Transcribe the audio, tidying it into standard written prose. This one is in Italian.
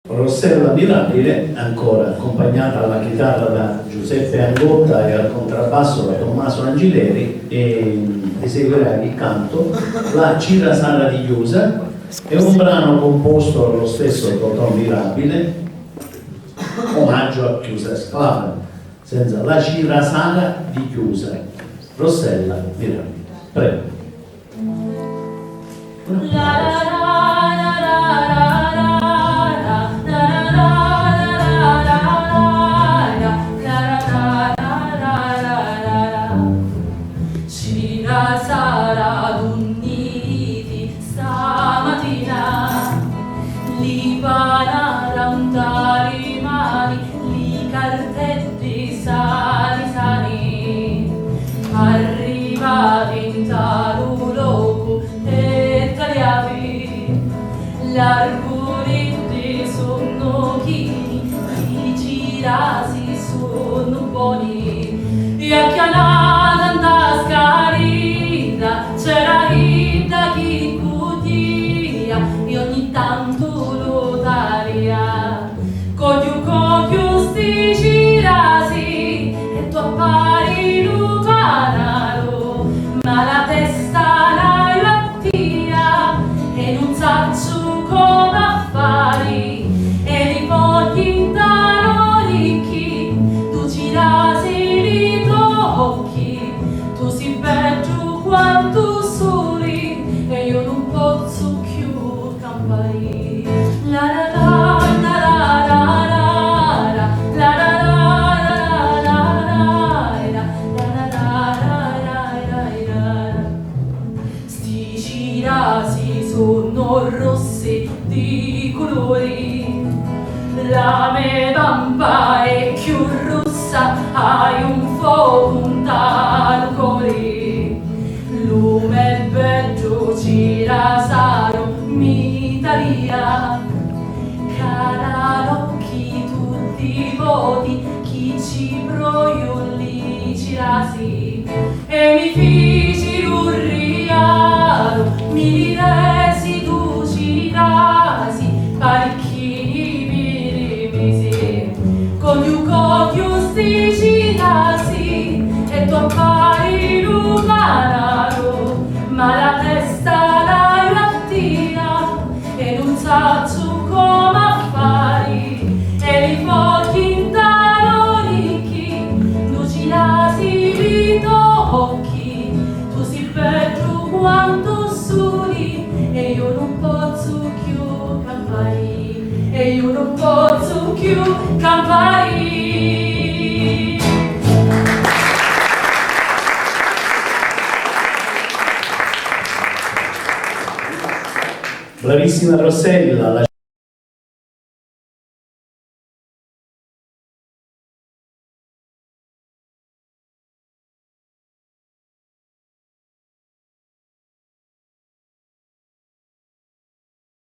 Rossella Mirabile, ancora accompagnata alla chitarra da Giuseppe Angotta e al contrabbasso da Tommaso Angileri, e eseguirà il canto La Cirasara di Chiusa. È un brano composto dallo stesso Totò Mirabile, omaggio a Chiusa Sclava, senza La Cirasara di Chiusa. Rossella Mirabile, prego. Cirasara d'unniti stamattina li panaran dari mani li cartetti sani sani arrivati in talu loco e tagliavi l'arguritti sono chini i girasi sono buoni e a chianata da scarita c'era rita chi cutia e ogni tanto lo talia cogliu sti girasi e tu appari lucanaro ma la testa l'hai mattia e non saccio come affari e li pogli in taro ricchi tu girasi li tocchi tu si peggio quanto soli e io non posso più campare la la la la la la la sti girasi sono rossi di colori la mia vampa è più rossa hai un fuoco un talo cori lume bello cirasaro mi talia cara l'occhi tutti voti chi ci broioli cirasi e mi fici l'urriaro mi resi tu cirasi parecchi biribisi cogliu sti cirasi e tu appari lucanaro ma la testa l'hai mattina e non saccio come affari e li fogli in talo ricchi tu cirasi li tocchi tu si peggio quanto soli e io non posso più campare e io non posso più campare. Bravissima Rossella, La